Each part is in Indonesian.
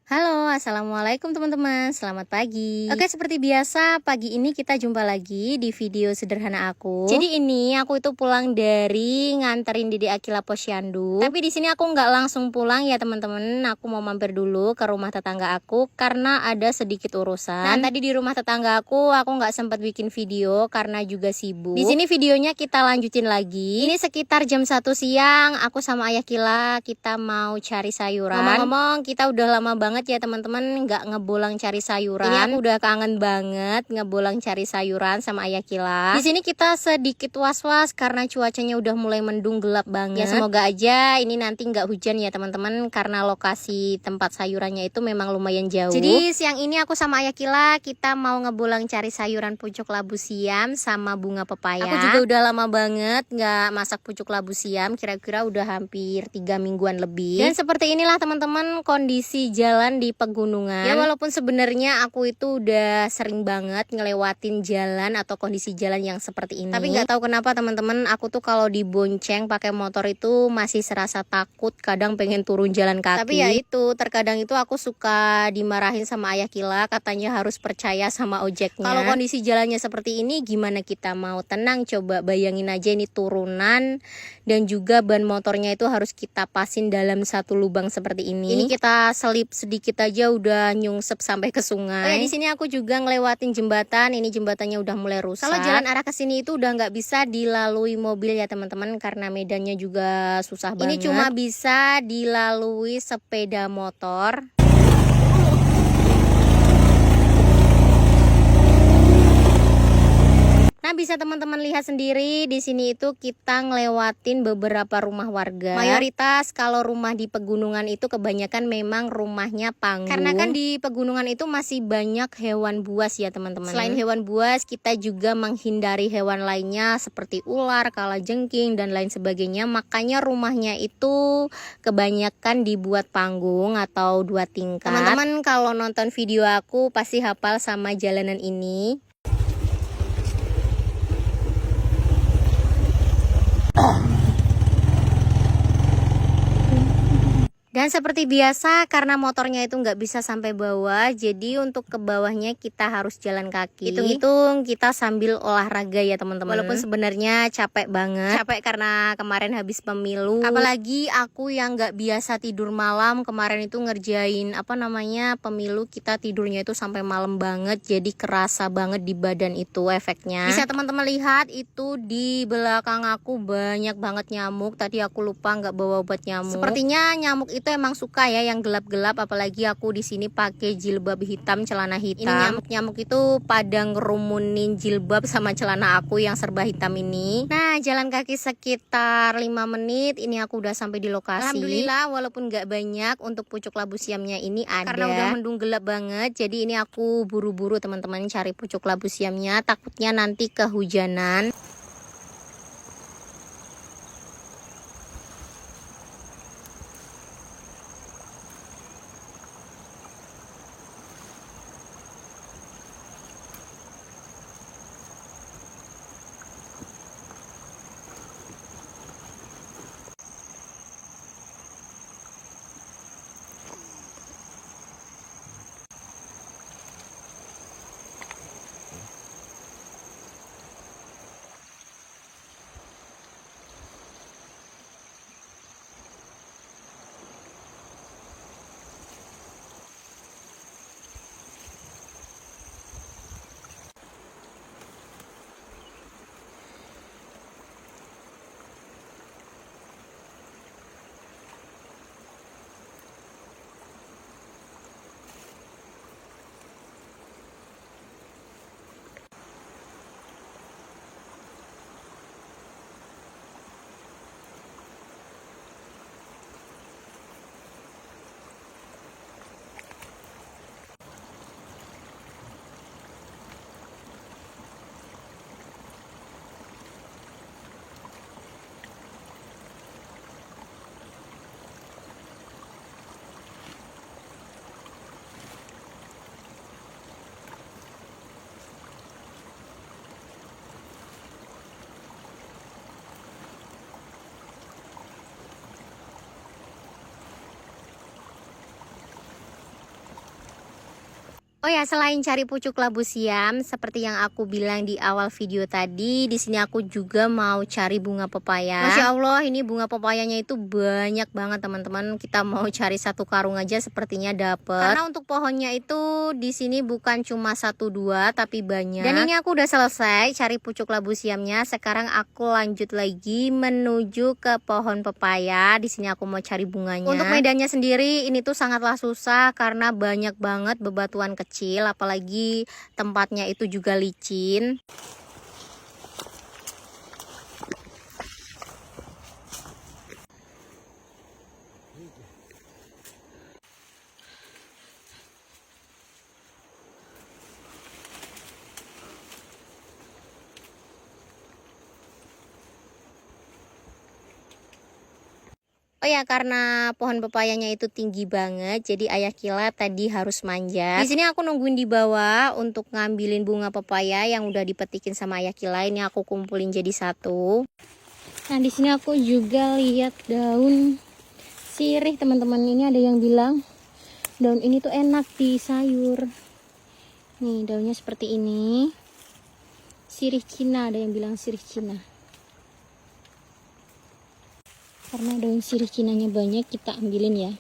Halo, assalamualaikum teman-teman. Selamat pagi. Oke, seperti biasa, pagi ini kita jumpa lagi di video sederhana aku. Jadi ini aku itu pulang dari nganterin Dede Akila Posyandu. Tapi di sini aku nggak langsung pulang ya teman-teman. Aku mau mampir dulu ke rumah tetangga aku karena ada sedikit urusan. Nah, tadi di rumah tetangga aku nggak sempat bikin video karena juga sibuk. Di sini videonya kita lanjutin lagi. Ini sekitar jam 1 siang. Aku sama Ayah Kila kita mau cari sayuran. Ngomong-ngomong, kita udah lama banget ya teman-teman nggak ngebolang cari sayuran. Ini aku udah kangen banget ngebolang cari sayuran sama Ayah Kila. Di sini kita sedikit was-was karena cuacanya udah mulai mendung gelap banget. Ya semoga aja ini nanti nggak hujan ya teman-teman karena lokasi tempat sayurannya itu memang lumayan jauh. Jadi siang ini aku sama Ayah Kila kita mau ngebolang cari sayuran pucuk labu siam sama bunga pepaya. Aku juga udah lama banget nggak masak pucuk labu siam, kira-kira udah hampir 3 mingguan lebih. Dan seperti inilah teman-teman kondisi jalan di pegunungan. Ya walaupun sebenarnya aku itu udah sering banget ngelewatin jalan atau kondisi jalan yang seperti ini. Tapi nggak tahu kenapa teman-teman, aku tuh kalau dibonceng pakai motor itu masih serasa takut, kadang pengen turun jalan kaki. Tapi ya itu, terkadang itu aku suka dimarahin sama Ayah Kila, katanya harus percaya sama ojeknya. Kalau kondisi jalannya seperti ini gimana kita mau tenang? Coba bayangin aja ini turunan dan juga ban motornya itu harus kita pasin dalam satu lubang seperti ini. Ini kita selip sedikit aja udah nyungsep sampai ke sungai. Oh ya, di sini aku juga ngelewatin jembatan. Ini jembatannya udah mulai rusak. Kalau jalan arah ke sini itu udah nggak bisa dilalui mobil ya teman-teman karena medannya juga susah banget. Ini cuma bisa dilalui sepeda motor. Nah, bisa teman-teman lihat sendiri di sini itu kita ngelewatin beberapa rumah warga. Mayoritas kalau rumah di pegunungan itu kebanyakan memang rumahnya panggung. Karena kan di pegunungan itu masih banyak hewan buas ya teman-teman. Selain hewan buas, kita juga menghindari hewan lainnya seperti ular, kalajengking dan lain sebagainya. Makanya rumahnya itu kebanyakan dibuat panggung atau 2 tingkat. Teman-teman kalau nonton video aku pasti hafal sama jalanan ini. Dan seperti biasa karena motornya itu nggak bisa sampai bawah, jadi untuk ke bawahnya kita harus jalan kaki. Hitung-hitung kita sambil olahraga ya teman-teman. Walaupun sebenarnya capek banget. Capek karena kemarin habis pemilu. Apalagi aku yang nggak biasa tidur malam, kemarin itu ngerjain pemilu, kita tidurnya itu sampai malam banget. Jadi kerasa banget di badan itu efeknya. Bisa teman-teman lihat itu di belakang aku banyak banget nyamuk. Tadi aku lupa nggak bawa obat nyamuk. Sepertinya nyamuk itu emang suka ya yang gelap-gelap, apalagi aku di sini pakai jilbab hitam, celana hitam. Ini nyamuk-nyamuk itu pada ngerumunin jilbab sama celana aku yang serba hitam ini. Nah, jalan kaki sekitar 5 menit, ini aku udah sampai di lokasi. Alhamdulillah walaupun nggak banyak untuk pucuk labu siamnya ini ada. Karena udah mendung gelap banget, jadi ini aku buru-buru teman-teman cari pucuk labu siamnya, takutnya nanti kehujanan. Oh ya, selain cari pucuk labu siam, seperti yang aku bilang di awal video tadi, di sini aku juga mau cari bunga pepaya. Masya Allah, ini bunga pepayanya itu banyak banget teman-teman. Kita mau cari satu karung aja sepertinya dapet. Karena untuk pohonnya itu di sini bukan cuma 1-2 tapi banyak. Dan ini aku udah selesai cari pucuk labu siamnya. Sekarang aku lanjut lagi menuju ke pohon pepaya. Di sini aku mau cari bunganya. Untuk medannya sendiri ini tuh sangatlah susah karena banyak banget bebatuan kecil. Apalagi tempatnya itu juga licin. Oh ya, karena pohon pepayanya itu tinggi banget, jadi ayah Kila tadi harus manjat. Di sini aku nungguin di bawah untuk ngambilin bunga pepaya yang udah dipetikin sama ayah Kila. Ini aku kumpulin jadi satu. Nah, di sini aku juga lihat daun sirih, teman-teman. Ini ada yang bilang daun ini tuh enak di sayur. Nih, daunnya seperti ini. Sirih Cina, ada yang bilang sirih Cina. Karena daun sirih cinanya banyak, kita ambilin ya.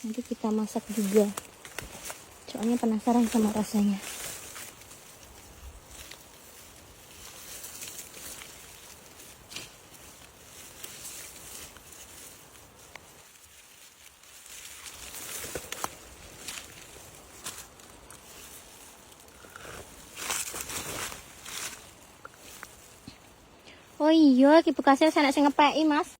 Nanti kita masak juga. Soalnya penasaran sama rasanya. Oh iya, ki bekasnya saya sing ngepeki, Mas.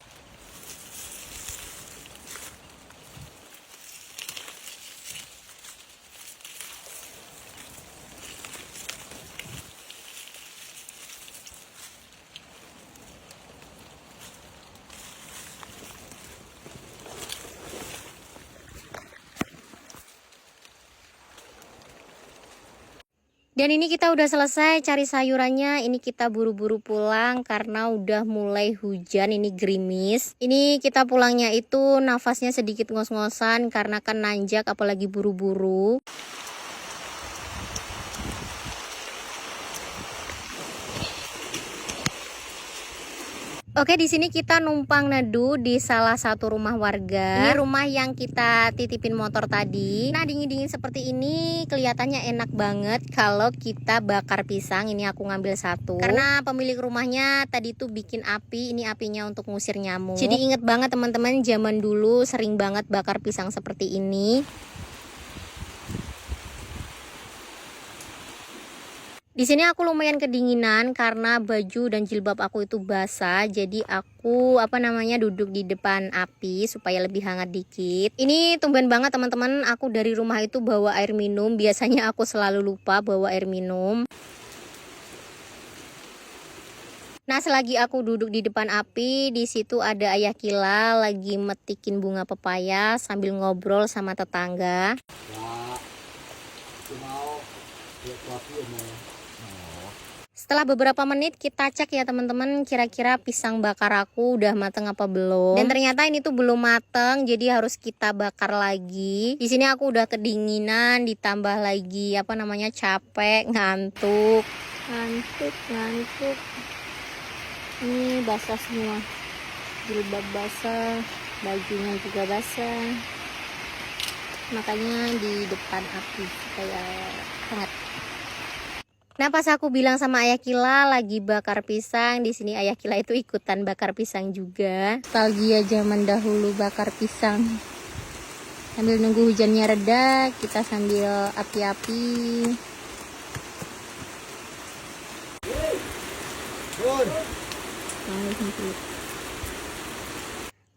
Dan ini kita udah selesai cari sayurannya. Ini kita buru-buru pulang karena udah mulai hujan, ini gerimis. Ini kita pulangnya itu nafasnya sedikit ngos-ngosan karena kan nanjak apalagi buru-buru. Oke, di sini kita numpang neduh di salah satu rumah warga. Ini rumah yang kita titipin motor tadi. Nah, dingin-dingin seperti ini kelihatannya enak banget kalau kita bakar pisang. Ini aku ngambil satu. Karena pemilik rumahnya tadi tuh bikin api. Ini apinya untuk ngusir nyamuk. Jadi inget banget teman-teman, zaman dulu sering banget bakar pisang seperti ini. Di sini aku lumayan kedinginan karena baju dan jilbab aku itu basah, jadi aku duduk di depan api supaya lebih hangat dikit. Ini tumben banget teman-teman, aku dari rumah itu bawa air minum. Biasanya aku selalu lupa bawa air minum. Nah, selagi aku duduk di depan api, di situ ada ayah Kila lagi metikin bunga pepaya sambil ngobrol sama tetangga. Setelah beberapa menit kita cek ya teman-teman, kira-kira pisang bakar aku udah mateng apa belum. Dan ternyata ini tuh belum mateng, jadi harus kita bakar lagi. Di sini aku udah kedinginan, ditambah lagi capek, ngantuk. Ini basah semua. Jilbab basah, bajunya juga basah. Makanya di depan api supaya hangat. Nah, pas aku bilang sama ayah Kila lagi bakar pisang, di sini ayah Kila itu ikutan bakar pisang juga. Nostalgia zaman dahulu bakar pisang. Sambil nunggu hujannya reda, kita sambil api-api.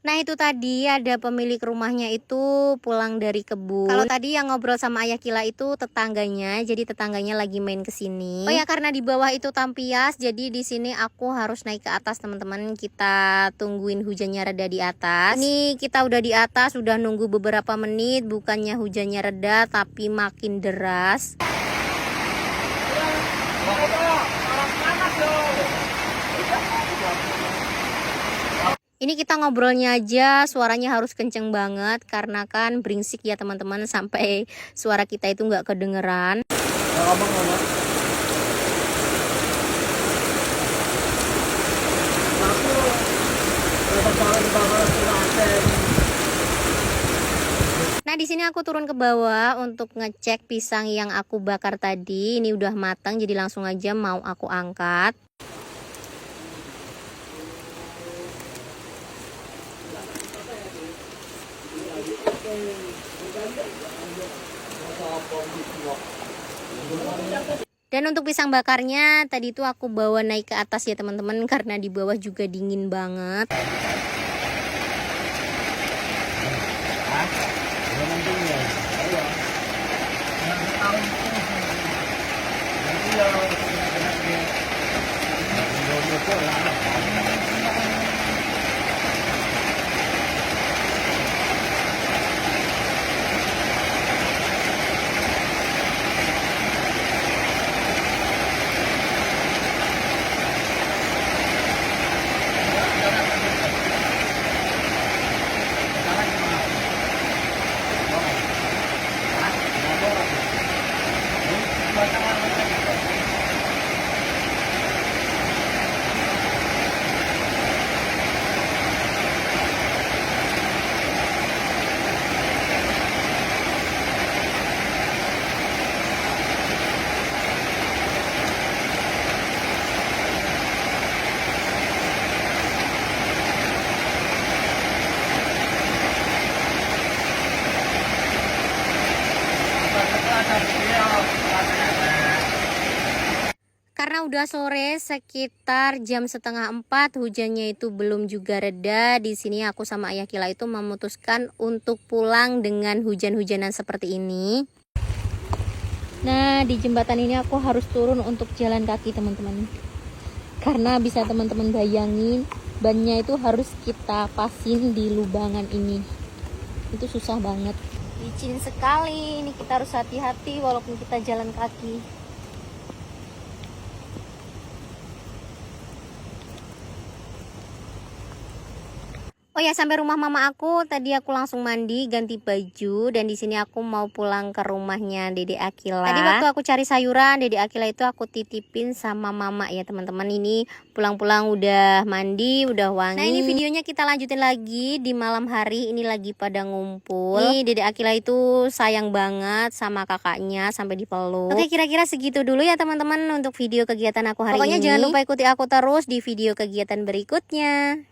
Nah, itu tadi ada pemilik rumahnya itu pulang dari kebun. Kalau tadi yang ngobrol sama ayah Kila itu tetangganya, jadi tetangganya lagi main ke sini. Oh ya, karena di bawah itu tampias, jadi di sini aku harus naik ke atas teman-teman. Kita tungguin hujannya reda di atas. Ini kita udah di atas, udah nunggu beberapa menit, bukannya hujannya reda tapi makin deras. Ini kita ngobrolnya aja suaranya harus kenceng banget karena kan berisik ya teman-teman, sampai suara kita itu nggak kedengeran. Nah, di sini aku turun ke bawah untuk ngecek pisang yang aku bakar tadi. Ini udah matang, jadi langsung aja mau aku angkat. Dan untuk pisang bakarnya tadi itu aku bawa naik ke atas ya teman-teman, karena di bawah juga dingin banget. Karena udah sore sekitar jam 3:30, hujannya itu belum juga reda. Di sini aku sama Ayah Kila itu memutuskan untuk pulang dengan hujan-hujanan seperti ini. Nah, di jembatan ini aku harus turun untuk jalan kaki teman-teman. Karena bisa teman-teman bayangin, bannya itu harus kita pasin di lubangan ini. Itu susah banget. Licin sekali, ini kita harus hati-hati walaupun kita jalan kaki. Oh ya, sampai rumah mama aku tadi aku langsung mandi, ganti baju, dan di sini aku mau pulang ke rumahnya Dede Akila. Tadi waktu aku cari sayuran, Dede Akila itu aku titipin sama mama ya teman-teman. Ini pulang-pulang udah mandi, udah wangi. Nah, ini videonya kita lanjutin lagi di malam hari. Ini lagi pada ngumpul. Nih, Dede Akila itu sayang banget sama kakaknya sampai dipeluk. Oke, kira-kira segitu dulu ya teman-teman untuk video kegiatan aku hari ini. Pokoknya jangan lupa ikuti aku terus di video kegiatan berikutnya.